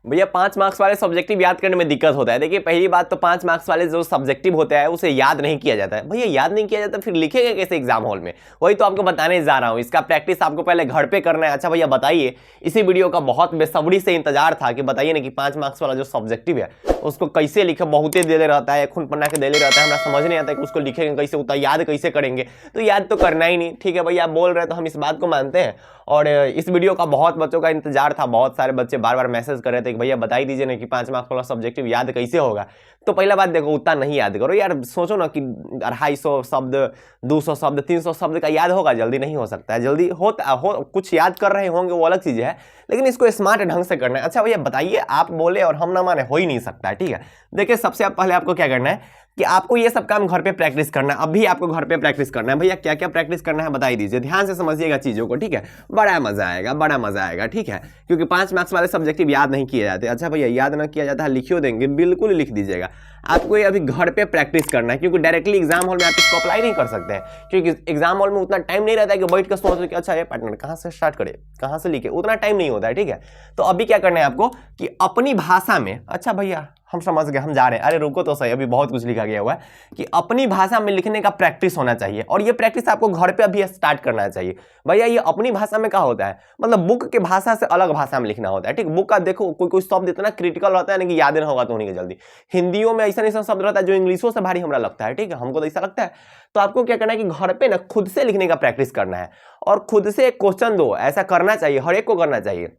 भैया 5 मार्क्स वाले सब्जेक्टिव याद करने में दिक्कत होता है। देखिए पहली बात तो 5 मार्क्स वाले जो सब्जेक्टिव होता है उसे याद नहीं किया जाता है। भैया याद नहीं किया जाता फिर लिखेगा कैसे एग्जाम हॉल में? वही तो आपको बताने जा रहा हूँ। इसका प्रैक्टिस आपको पहले घर पे करना है। अच्छा भैया बताइए, इसी वीडियो का बहुत बेसब्री से इंतजार था कि बताइए ना कि 5 मार्क्स वाला जो सब्जेक्टिव है उसको कैसे लिखे। बहुते देले रहता है, खून पन्ना के देले रहता है, हमें समझ नहीं आता है कि उसको लिखेंगे कैसे, उतना याद कैसे करेंगे। तो याद तो करना ही नहीं। ठीक है भैया आप बोल रहे हैं तो हम इस बात को मानते हैं। और इस वीडियो का बहुत बच्चों का इंतजार था। बहुत सारे बच्चे बार बार मैसेज कर रहे थे कि भैया बता ही दीजिए ना कि 5 मार्क्स वाला सब्जेक्टिव याद कैसे होगा। तो पहला बात देखो, उतना नहीं याद करो यार। सोचो ना कि 250 शब्द, 200 शब्द, 300 शब्द का याद होगा? जल्दी नहीं हो सकता है। जल्दी कुछ याद कर रहे होंगे वो अलग चीज़ है, लेकिन इसको स्मार्ट ढंग से करना है। अच्छा भैया बताइए, आप बोले और हम ना माने, हो ही नहीं सकता है। ठीक है देखिए, सबसे पहले आपको क्या करना है कि आपको ये सब काम घर पे प्रैक्टिस करना है। अभी आपको घर पे प्रैक्टिस करना है। भैया क्या क्या प्रैक्टिस करना है बताई दीजिए, ध्यान से समझिएगा चीज़ों को। ठीक है, बड़ा मजा आएगा, बड़ा मजा आएगा। ठीक है, क्योंकि 5 मार्क्स वाले सब्जेक्टिव याद नहीं किए जाते। अच्छा भैया याद ना किया जाता है, लिखियो देंगे, बिल्कुल लिख दीजिएगा। आपको ये अभी घर पे प्रैक्टिस करना है, क्योंकि डायरेक्टली एग्जाम हॉल में आप इसको अप्लाई नहीं कर सकते हैं। क्योंकि एग्जाम हॉल में उतना टाइम नहीं रहता है कि बैठ कर सोच कि अच्छा ये पार्टनर कहाँ से स्टार्ट करे, कहाँ से लिखे, उतना टाइम नहीं होता है। ठीक है, तो अभी क्या करना है आपको कि अपनी भाषा में, अच्छा भैया हम समझ गए, हम जा रहे हैं, अरे रुको तो सही, अभी बहुत कुछ लिखा गया हुआ है कि अपनी भाषा में लिखने का प्रैक्टिस होना चाहिए। और ये प्रैक्टिस आपको घर पे अभी स्टार्ट करना चाहिए। भैया ये अपनी भाषा में क्या होता है, मतलब बुक के भाषा से अलग भाषा में लिखना होता है। ठीक, बुक का देखो कोई कोई शब्द इतना क्रिटिकल होता है ना कि याद ना होगा तो नहीं जल्दी। हिंदियों में ऐसा ऐसा शब्द रहता है जो इंग्लिशों से भारी हमरा लगता है। ठीक है, हमको तो ऐसा लगता है। तो आपको क्या करना है कि घर पे ना खुद से लिखने का प्रैक्टिस करना है और खुद से एक क्वेश्चन दो, ऐसा करना चाहिए, हर एक को करना चाहिए।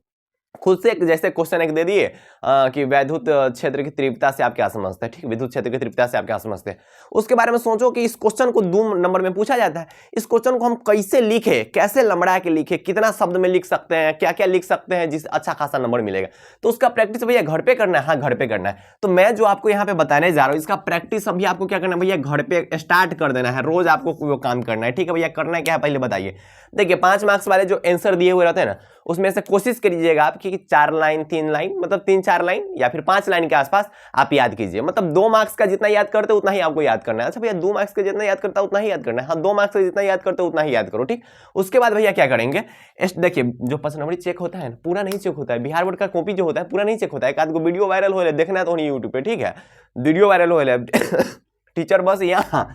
खुद से जैसे क्वेश्चन एक दे दिए कि वैद्युत क्षेत्र की तीव्रता से आप क्या समझते हैं। ठीक, विद्युत क्षेत्र की तीव्रता से आप क्या समझते हैं, उसके बारे में सोचो कि इस क्वेश्चन को 2 नंबर में पूछा जाता है। इस क्वेश्चन को हम कैसे लिखे, कैसे लंबड़ा के लिखे, कितना शब्द में लिख सकते हैं, क्या क्या लिख सकते हैं जिस अच्छा खासा नंबर मिलेगा। तो उसका प्रैक्टिस भैया घर पे करना है। हाँ घर पे करना है। तो मैं जो आपको यहाँ पे बताने जा रहा हूँ इसका प्रैक्टिस अभी आपको क्या करना है भैया, घर पे स्टार्ट कर देना है। रोज आपको वो काम करना है। ठीक है भैया, करना क्या है पहले बताइए। देखिए 5 मार्क्स वाले जो आंसर दिए हुए रहते हैं ना, उसमें से कोशिश करिएगा आप कि 4 लाइन, 3 लाइन, मतलब 3-4 लाइन या फिर 5 लाइन के आसपास आप याद कीजिए। मतलब 2 मार्क्स का जितना याद करते उतना ही आपको याद करना है। अच्छा भैया 2 मार्क्स का जितना याद करता उतना ही याद करना है? हाँ 2 मार्क्स का जितना याद करते उतना ही याद करो। ठीक, उसके बाद भैया क्या करेंगे, देखिए जो 5 नंबरी चेक होता है पूरा नहीं चेक होता है। बिहार बोर्ड का कॉपी जो होता है पूरा नहीं चेक होता है। एक आध को वीडियो वायरल हो रहा है, देखना तो नहीं यूट्यूब पे। ठीक है, वीडियो वायरल हो रहा है टीचर बस यहाँ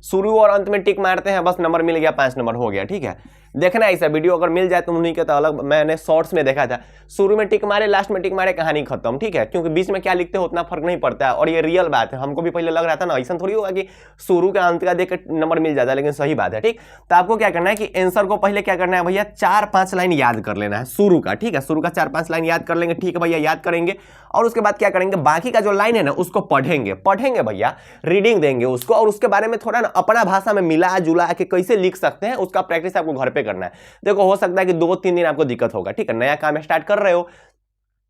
शुरू और अंत में टिक मारते हैं, बस नंबर मिल गया, 5 नंबर हो गया। ठीक है, देखना ऐसा वीडियो अगर मिल जाए तो उन्हीं के तो अलग। मैंने शॉर्ट्स में देखा था, शुरू में टिक मारे, लास्ट में टिक मारे, कहानी खत्म। ठीक है, क्योंकि बीच में क्या लिखते हो उतना फर्क नहीं पड़ता है। और ये रियल बात है, हमको भी पहले लग रहा था ना, ऐसा थोड़ी होगा कि शुरू का अंत का देख के नंबर मिल जाता है, लेकिन सही बात है। ठीक, तो आपको क्या करना है कि आंसर को पहले क्या करना है भैया, 4-5 लाइन याद कर लेना है शुरू का। ठीक है, शुरू का 4-5 लाइन याद कर लेंगे। ठीक है भैया, याद करेंगे और उसके बाद क्या करेंगे, बाकी का जो लाइन है ना उसको पढ़ेंगे भैया, रीडिंग देंगे उसको, और उसके बारे में थोड़ा ना अपना भाषा में मिला जुला के कैसे लिख सकते हैं उसका प्रैक्टिस आपको घर पे करना है। देखो हो सकता है कि 2-3 दिन आपको दिक्कत होगा। ठीक है, नया काम स्टार्ट कर रहे हो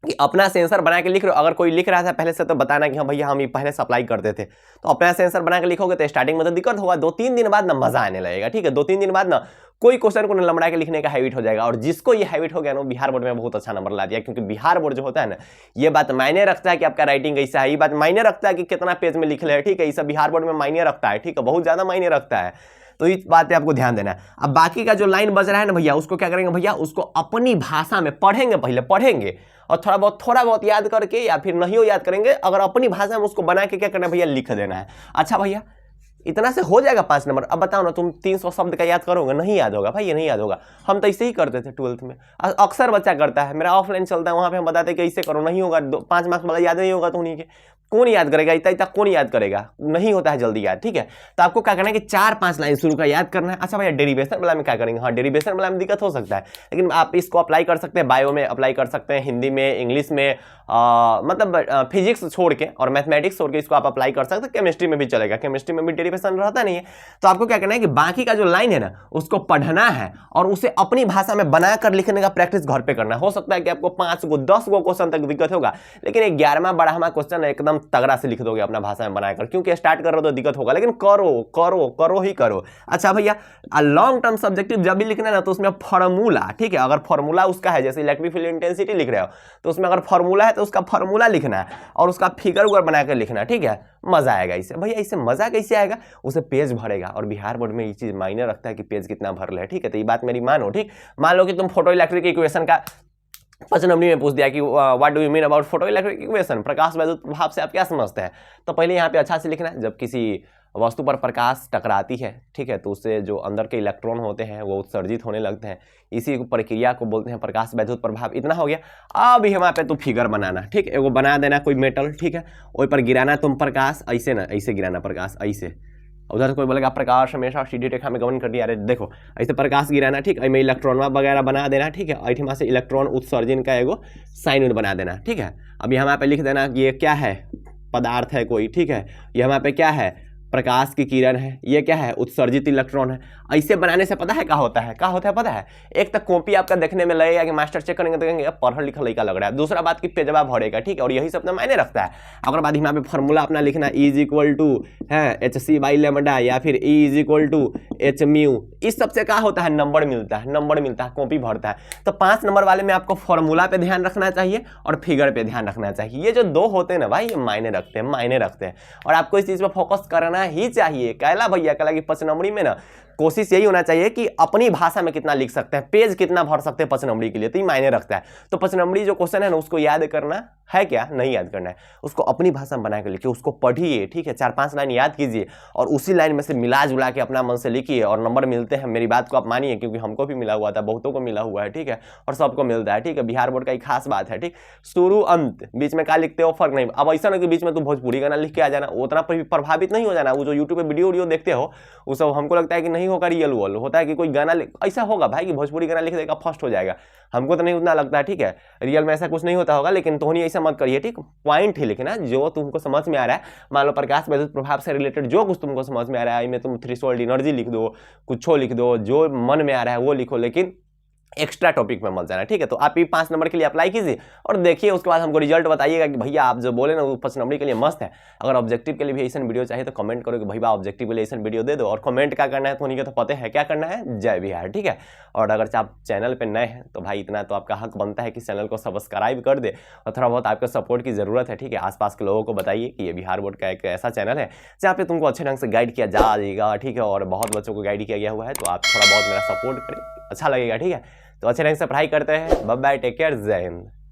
कि अपना सेंसर बना के लिख रहे हो। अगर कोई लिख रहा था पहले से तो बताना कि हाँ भैया हम ये पहले से अप्लाई करते थे। तो अपना सेंसर बना के लिखोगे तो स्टार्टिंग में तो दिक्कत होगा, 2-3 दिन बाद ना मजा आने लगेगा। ठीक है, 2-3 दिन बाद ना कोई क्वेश्चन को लंबड़ा के लिखने का हैबिट हो जाएगा। और जिसको ये हैबिट हो गया ना, बिहार बोर्ड में बहुत अच्छा नंबर ला दिया। क्योंकि बिहार बोर्ड जो होता है ना, ये बात मायने रखता है कि आपका राइटिंग कैसा है, ये बात मायने रखता है कि कितना पेज में लिख ले। ठीक है, ये सब बिहार बोर्ड में मायने रखता है। ठीक है, बहुत ज्यादा मायने रखता है। तो इस बात पे आपको ध्यान देना है। अब बाकी का जो लाइन बच रहा है ना भैया, उसको क्या करेंगे भैया, उसको अपनी भाषा में पढ़ेंगे, पहले पढ़ेंगे और थोड़ा बहुत याद करके, या फिर नहीं हो याद करेंगे, अगर अपनी भाषा में उसको बना के क्या करना है भैया, लिख देना है। अच्छा भैया इतना से हो जाएगा 5 नंबर। अब बताओ ना, तुम 300 शब्द का याद करोगे? नहीं याद होगा भाई, ये नहीं याद होगा। हम तो ऐसे ही करते थे 12th में, अक्सर बच्चा करता है। मेरा ऑफलाइन चलता है, वहां पे हम बताते कि ऐसे करो, नहीं होगा। 5 मार्क्स वाला याद नहीं होगा तो उन्हीं के कौन याद करेगा, इतना कौन याद करेगा, नहीं होता है जल्दी याद। ठीक है, तो आपको क्या करना है कि 4-5 लाइन शुरू का याद करना है। अच्छा भैया डेरिवेशन वाला में क्या करेंगे, हाँ डेरिवेशन वाला में दिक्कत हो सकता है, लेकिन आप इसको अप्लाई कर सकते हैं, बायो में अप्लाई कर सकते हैं, हिंदी में, इंग्लिश में, मतलब फिजिक्स छोड़ के और मैथमेटिक्स छोड़ के इसको आप अप्लाई कर सकते हैं। केमिस्ट्री में भी चलेगा, केमिस्ट्री में भी डेरिवेशन रहता नहीं है। तो आपको क्या करना है कि बाकी का जो लाइन है ना उसको पढ़ना है और उसे अपनी भाषा में बनाकर लिखने का प्रैक्टिस घर पे करना है। हो सकता है कि आपको 5 गो 10 गो क्वेश्चन तक दिक्कत होगा, लेकिन 11वां 12वां क्वेश्चन एकदम तगड़ा से लिख दोगे अपना भाषा में बनाकर, क्योंकि स्टार्ट कर रहे हो तो दिक्कत होगा, लेकिन करो करो करो ही करो। अच्छा भैया लॉन्ग टर्म सब्जेक्टिव जब भी लिखना है ना तो उसमें फॉर्मूला, ठीक है, अगर फॉर्मूला उसका है, जैसे इलेक्ट्रिक फील्ड इंटेंसिटी लिख रहे हो तो उसमें अगर फॉर्मूला है तो उसका फॉर्मूला लिखना है और उसका फिगर उगर बनाकर लिखना है। ठीक है, मजा आएगा इससे। भैया इससे मजा कैसे आएगा, उसे पेज भरेगा, और बिहार बोर्ड में ये चीज मायने रखता है कि पेज कितना भर ले। ठीक है, तो ये बात मेरी मानो। ठीक, मान लो कि तुम फोटो इलेक्ट्रिक इक्वेशन का फर्स्ट नंबर में पूछ दिया कि what do you mean about photo electric equation, प्रकाश वैद्युत प्रभाव से आप क्या समझते हैं। तो पहले यहाँ पे अच्छा से लिखना है, जब किसी वस्तु पर प्रकाश टकराती है, ठीक है, तो उससे जो अंदर के इलेक्ट्रॉन होते हैं वो उत्सर्जित होने लगते हैं, इसी प्रक्रिया को बोलते हैं प्रकाश वैद्युत प्रभाव। इतना हो गया। अब यहाँ पे तो फिगर बनाना, ठीक है, वो बना देना कोई मेटल, ठीक है, वही पर गिराना तुम प्रकाश, ऐसे ना, ऐसे गिराना प्रकाश, ऐसे। उधर कोई बोलेगा प्रकाश हमेशा सीधी रेखा में गमन कर दिया, अरे देखो ऐसे प्रकाश गिराना, ठीक है, इलेक्ट्रॉन वगैरह बना देना, ठीक है, ऐठमा से इलेक्ट्रॉन उत्सर्जन का एगो साइन बना देना, ठीक है। अब यहाँ पे लिख देना कि ये क्या है, पदार्थ है कोई, ठीक है, यहाँ पे क्या है, प्रकाश की किरण है, ये क्या है, उत्सर्जित इलेक्ट्रॉन है। ऐसे बनाने से पता है क्या होता है, क्या होता है पता है, एक तक कॉपी आपका देखने में लगेगा कि मास्टर चेक करेंगे तो कहेंगे पढ़ा लिखा लड़का लग रहा है, दूसरा बात की पेजवा भरेगा, ठीक है, और यही सब अपना मायने रखता है। अगर बाद यहाँ पे फॉर्मूला अपना लिखना E = है hc/λ या फिर E = h/μ, इस सबसे क्या होता है, नंबर मिलता है, नंबर मिलता है, कॉपी भरता है। तो 5 नंबर वाले में आपको फॉर्मूला पे ध्यान रखना चाहिए और फिगर पे ध्यान रखना चाहिए। ये जो दो होते हैं ना भाई, ये मायने रखते हैं, मायने रखते हैं, और आपको इस चीज पर फोकस करना ही चाहिए। कैला भैया कैला की 5 नंबरी में ना कोशिश यही होना चाहिए कि अपनी भाषा में कितना लिख सकते हैं, पेज कितना भर सकते हैं 5 नंबरी के लिए, तो ये मायने रखता है। तो 5 नंबरी जो क्वेश्चन है ना, उसको याद करना है क्या, नहीं याद करना है, उसको अपनी भाषा में बना के लिखिए, उसको पढ़िए, ठीक है, 4-5 लाइन याद कीजिए और उसी लाइन में से मिला जुला के अपना मन से लिखिए और नंबर मिलते हैं। मेरी बात को आप मानिए, क्योंकि हमको भी मिला हुआ था, बहुतों को मिला हुआ है, ठीक है, और सबको मिलता है, ठीक है। बिहार बोर्ड का एक खास बात है, ठीक, शुरू अंत बीच में क्या लिखते हो फर्क नहीं। अब ऐसा ना कि बीच में तुम भोजपुरी गाना लिख के आ जाना, उतना प्रभावित नहीं हो जाना। वो जो यूट्यूब पे वीडियो देखते हो वो सब हमको लगता है कि नहीं होगा, रियल वर्ल्ड होता है कि कोई गाना ऐसा होगा भाई कि भोजपुरी गाना लिख देगा फर्स्ट हो जाएगा, हमको तो नहीं उतना लगता है, ठीक है, रियल में ऐसा कुछ नहीं होता होगा, लेकिन तो ऐसा मत करिए, ठीक, पॉइंट ही लिखना जो तुमको समझ में आ रहा है। मान लो प्रकाश वैद्युत प्रभाव से रिलेटेड जो कुछ तुमको समझ में आ रहा है, इसमें तुम थ्रेशोल्ड एनर्जी लिख दो, कुछ लिख दो, जो मन में आ रहा है वो लिखो, लेकिन एक्स्ट्रा टॉपिक में मत जाना, ठीक है। तो आप ये 5 नंबर के लिए अप्लाई कीजिए और देखिए, उसके बाद हमको रिजल्ट बताइएगा कि भैया आप जो बोले ना वो 5 नंबर के लिए मस्त है। अगर ऑब्जेक्टिव के लिए भी ऐसा वीडियो चाहिए तो कमेंट करो कि भैया ऑब्जेक्टिव के लिए ऐसा वीडियो दे दो, और कमेंट क्या करना है तो उन्हीं को तो पता है क्या करना है, जय बिहार, ठीक है। और अगर आप चैनल पर नए हैं तो भाई इतना तो आपका हक बनता है कि चैनल को सब्सक्राइब कर दे, और थोड़ा बहुत आपको सपोर्ट की जरूरत है, ठीक है। आसपास के लोगों को बताइए कि ये बिहार बोर्ड का एक ऐसा चैनल है जहाँ पे तुमको अच्छे ढंग से गाइड किया जाएगा, ठीक है, और बहुत बच्चों को गाइड किया गया हुआ है, तो आप थोड़ा बहुत मेरा सपोर्ट करें, अच्छा लगेगा, ठीक है। तो अच्छे ढंग से पढ़ाई करते हैं। बाय बाय, टेक केयर, जय हिंद।